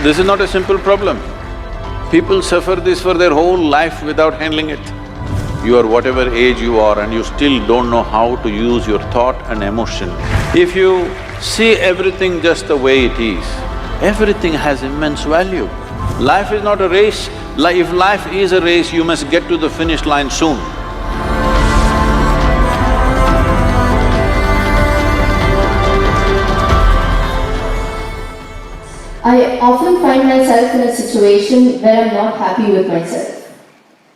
This is not a simple problem. People suffer this for their whole life without handling it. You are whatever age you are and you still don't know how to use your thought and emotion. If you see everything just the way it is, everything has immense value. Life is not a race. If life is a race, you must get to the finish line soon. I often find myself in a situation where I'm not happy with myself.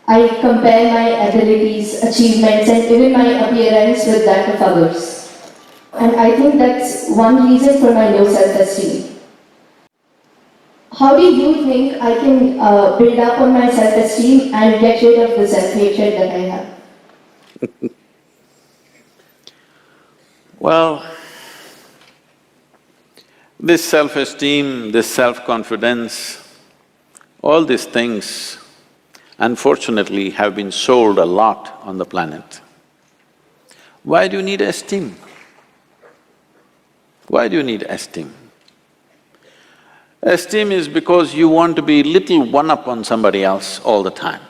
I compare my abilities, achievements and even my appearance with that of others. And I think that's one reason for my low self-esteem. How do you think I can build up on my self-esteem and get rid of the self-hatred that I have? Well, this self-esteem, this self-confidence, all these things unfortunately have been sold a lot on the planet. Why do you need esteem? Why do you need esteem? Esteem is because you want to be little one-up on somebody else all the time.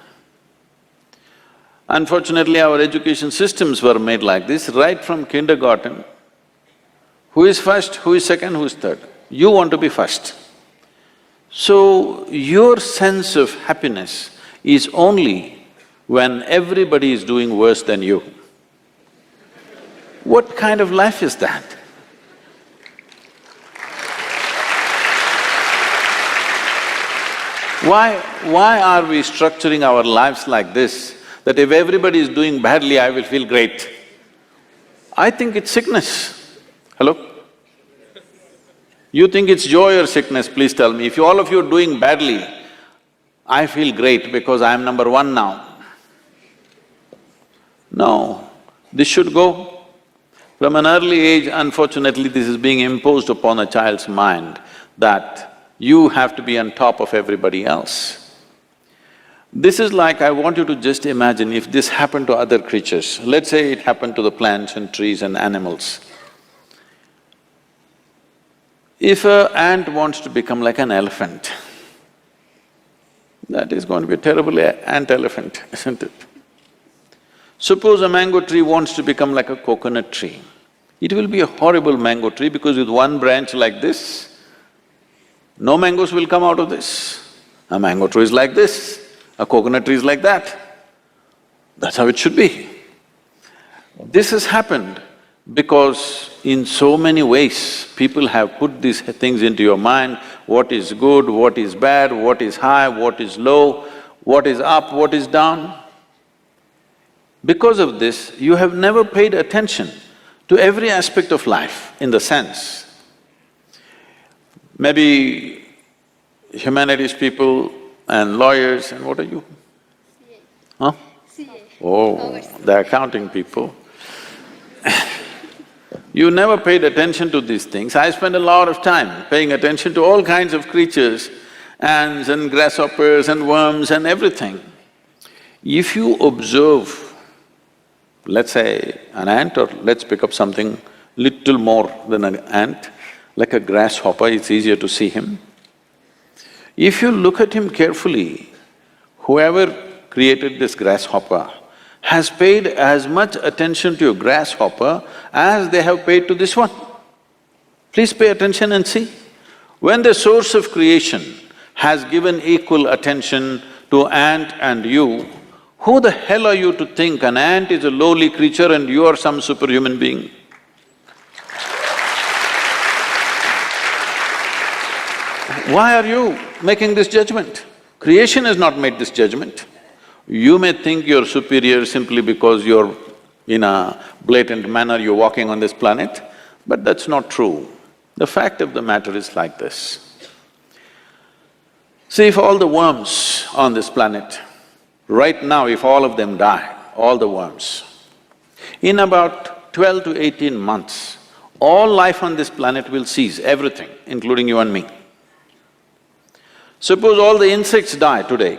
Unfortunately, our education systems were made like this, right from kindergarten. Who is first, who is second, who is third? You want to be first. So, your sense of happiness is only when everybody is doing worse than you. What kind of life is that? Why are we structuring our lives like this, that if everybody is doing badly, I will feel great? I think it's sickness. Hello? You think it's joy or sickness, please tell me. If all of you are doing badly, I feel great because I am number one now. No, this should go. From an early age, unfortunately, this is being imposed upon a child's mind that you have to be on top of everybody else. This is like, I want you to just imagine if this happened to other creatures. Let's say it happened to the plants and trees and animals. If an ant wants to become like an elephant, that is going to be a terrible ant-elephant, isn't it? Suppose a mango tree wants to become like a coconut tree. It will be a horrible mango tree because with one branch like this, no mangoes will come out of this. A mango tree is like this, a coconut tree is like that. That's how it should be. This has happened because in so many ways, people have put these things into your mind, what is good, what is bad, what is high, what is low, what is up, what is down. Because of this, you have never paid attention to every aspect of life in the sense. Maybe humanities people and lawyers and what are you? CA. Huh? CA. Oh, the accounting people. You never paid attention to these things. I spend a lot of time paying attention to all kinds of creatures, ants and grasshoppers and worms and everything. If you observe, let's say an ant, or let's pick up something little more than an ant, like a grasshopper, it's easier to see him. If you look at him carefully, whoever created this grasshopper has paid as much attention to a grasshopper as they have paid to this one. Please pay attention and see. When the source of creation has given equal attention to ant and you, who the hell are you to think an ant is a lowly creature and you are some superhuman being? Why are you making this judgment? Creation has not made this judgment. You may think you're superior simply because you're in a blatant manner, you're walking on this planet, but that's not true. The fact of the matter is like this. See, if all the worms on this planet, right now if all of them die, all the worms, in about 12 to 18 months, all life on this planet will cease, everything, including you and me. Suppose all the insects die today,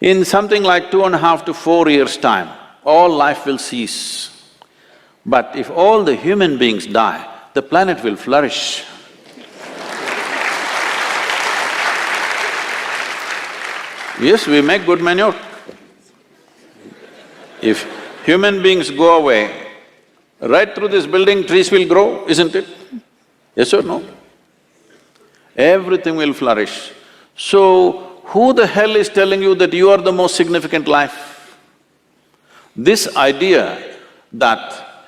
in something like 2.5 to 4 years' time, all life will cease. But if all the human beings die, the planet will flourish. Yes, we make good manure. If human beings go away, right through this building trees will grow, isn't it? Yes or no? Everything will flourish. So, who the hell is telling you that you are the most significant life? This idea that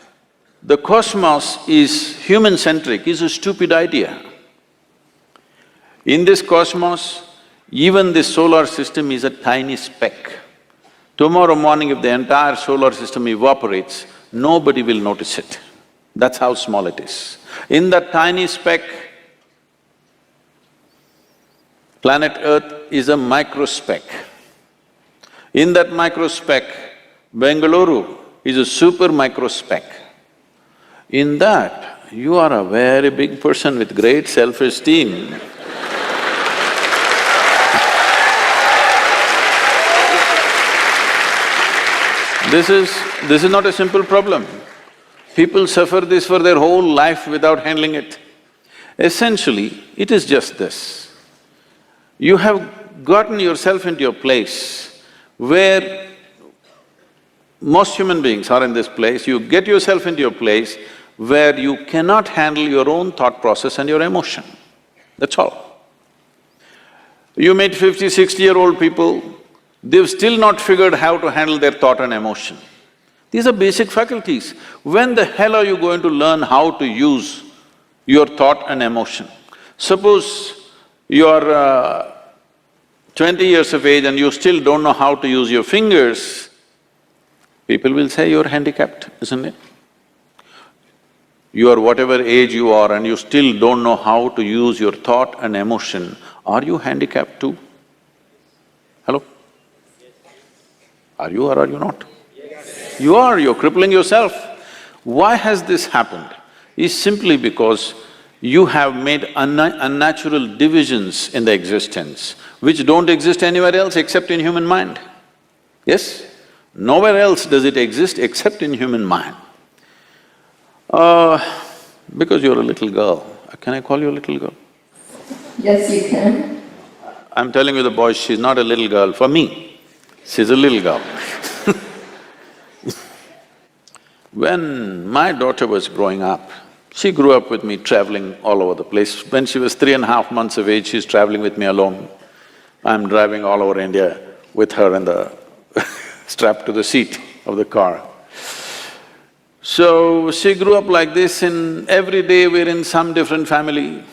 the cosmos is human-centric is a stupid idea. In this cosmos, even this solar system is a tiny speck. Tomorrow morning if the entire solar system evaporates, nobody will notice it. That's how small it is. In that tiny speck, planet Earth is a microspeck. In that microspeck, Bengaluru is a super microspeck. In that, you are a very big person with great self-esteem. This is not a simple problem. People suffer this for their whole life without handling it. Essentially, it is just this. You have gotten yourself into a place where most human beings are in this place, you get yourself into a place where you cannot handle your own thought process and your emotion. That's all. You meet 50, 60-year-old people, they've still not figured how to handle their thought and emotion. These are basic faculties. When the hell are you going to learn how to use your thought and emotion? Suppose you're 20 years of age and you still don't know how to use your fingers, people will say you're handicapped, isn't it? You are whatever age you are and you still don't know how to use your thought and emotion, are you handicapped too? Hello? Are you or are you not? Yes. You are, you're crippling yourself. Why has this happened? It's simply because you have made unnatural divisions in the existence, which don't exist anywhere else except in human mind. Yes? Nowhere else does it exist except in human mind. Because you're a little girl, can I call you a little girl? Yes, you can. I'm telling you the boys, she's not a little girl. For me, she's a little girl. When my daughter was growing up, she grew up with me traveling all over the place. When she was 3.5 months of age, she's traveling with me alone. I'm driving all over India with her in the strapped to the seat of the car. So, she grew up like this, and every day we're in some different family.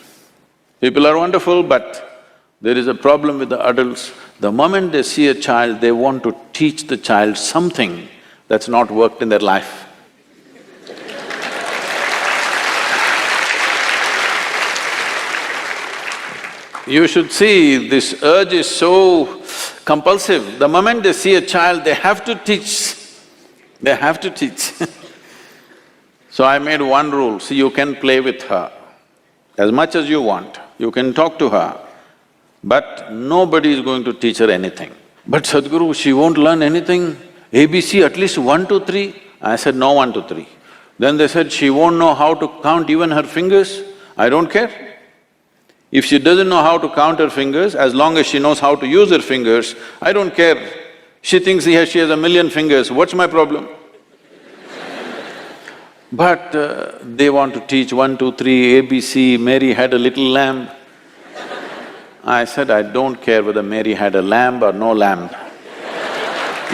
People are wonderful, but there is a problem with the adults. The moment they see a child, they want to teach the child something that's not worked in their life. You should see, this urge is so compulsive. The moment they see a child, they have to teach. They have to teach. So I made one rule, see, you can play with her as much as you want, you can talk to her, but nobody is going to teach her anything. But Sadhguru, she won't learn anything, ABC at least 1, 2, 3. I said, no 1, 2, 3. Then they said, she won't know how to count even her fingers. I don't care. If she doesn't know how to count her fingers, as long as she knows how to use her fingers, I don't care. She thinks she has 1,000,000 fingers, what's my problem? But they want to teach 1, 2, 3, ABC, Mary had a little lamb. I said, I don't care whether Mary had a lamb or no lamb.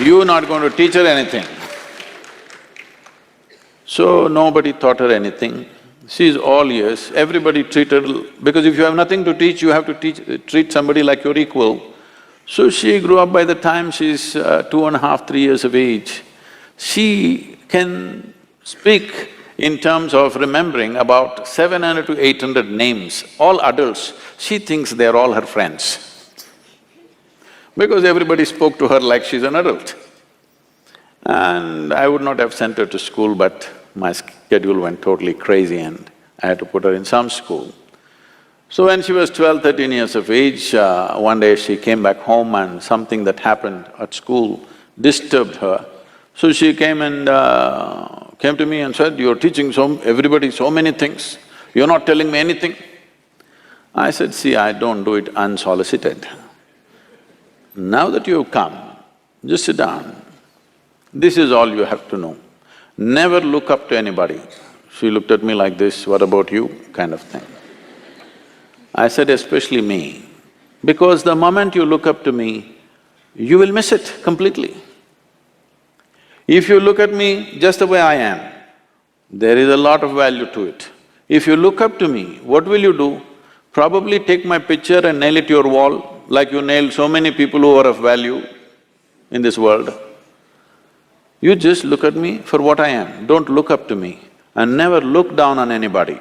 You're not going to teach her anything. So nobody taught her anything. She's all ears, everybody treated her… Because if you have nothing to teach, you have to treat somebody like your equal. So she grew up. By the time she's 2.5, 3 years of age, she can speak in terms of remembering about 700 to 800 names, all adults. She thinks they're all her friends because everybody spoke to her like she's an adult. And I would not have sent her to school, but my schedule went totally crazy and I had to put her in some school. So when she was 12, 13 years of age, one day she came back home and something that happened at school disturbed her. So she came and came to me and said, you're teaching everybody so many things, you're not telling me anything. I said, see, I don't do it unsolicited. Now that you've come, just sit down. This is all you have to know. Never look up to anybody. She looked at me like this, what about you, kind of thing. I said, especially me, because the moment you look up to me, you will miss it completely. If you look at me just the way I am, there is a lot of value to it. If you look up to me, what will you do? Probably take my picture and nail it to your wall, like you nailed so many people who are of value in this world. You just look at me for what I am, don't look up to me, and never look down on anybody.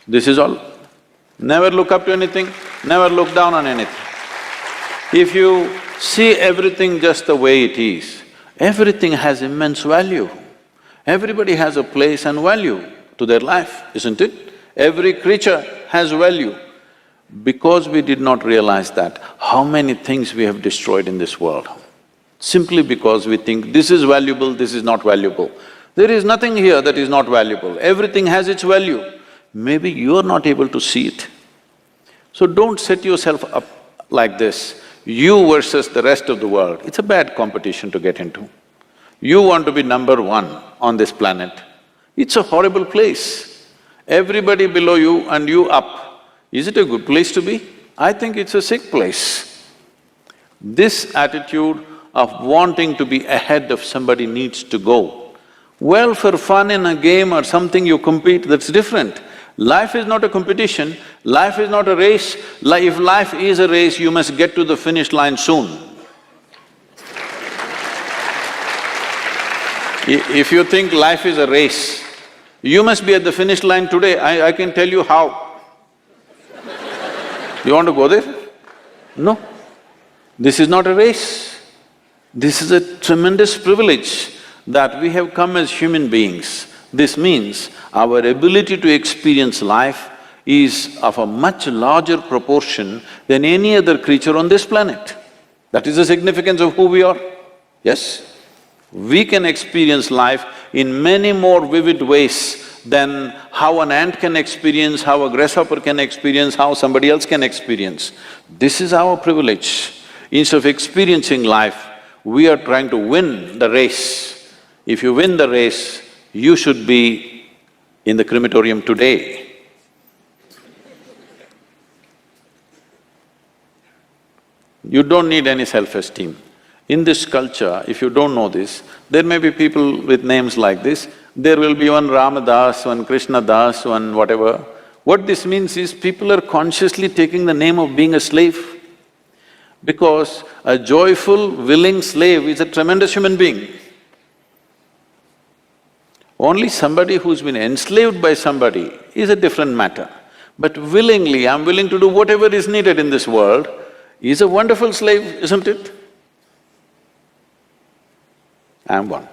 This is all. Never look up to anything, never look down on anything. If you see everything just the way it is, everything has immense value. Everybody has a place and value to their life, isn't it? Every creature has value. Because we did not realize that, how many things we have destroyed in this world? Simply because we think this is valuable, this is not valuable. There is nothing here that is not valuable, everything has its value. Maybe you are not able to see it. So don't set yourself up like this, you versus the rest of the world. It's a bad competition to get into. You want to be number one on this planet. It's a horrible place. Everybody below you and you up. Is it a good place to be? I think it's a sick place. This attitude of wanting to be ahead of somebody needs to go. Well, for fun in a game or something you compete, that's different. Life is not a competition, life is not a race. If life is a race, you must get to the finish line soon. If you think life is a race, you must be at the finish line today, I can tell you how. You want to go there? No. This is not a race. This is a tremendous privilege that we have come as human beings. This means our ability to experience life is of a much larger proportion than any other creature on this planet. That is the significance of who we are, yes? We can experience life in many more vivid ways than how an ant can experience, how a grasshopper can experience, how somebody else can experience. This is our privilege. Instead of experiencing life, we are trying to win the race. If you win the race, you should be in the crematorium today. You don't need any self-esteem. In this culture, if you don't know this, there may be people with names like this, there will be one Ramadas, one Krishna Das, one whatever. What this means is people are consciously taking the name of being a slave. Because a joyful, willing slave is a tremendous human being. Only somebody who's been enslaved by somebody is a different matter. But willingly, I'm willing to do whatever is needed in this world, is a wonderful slave, isn't it? I'm one.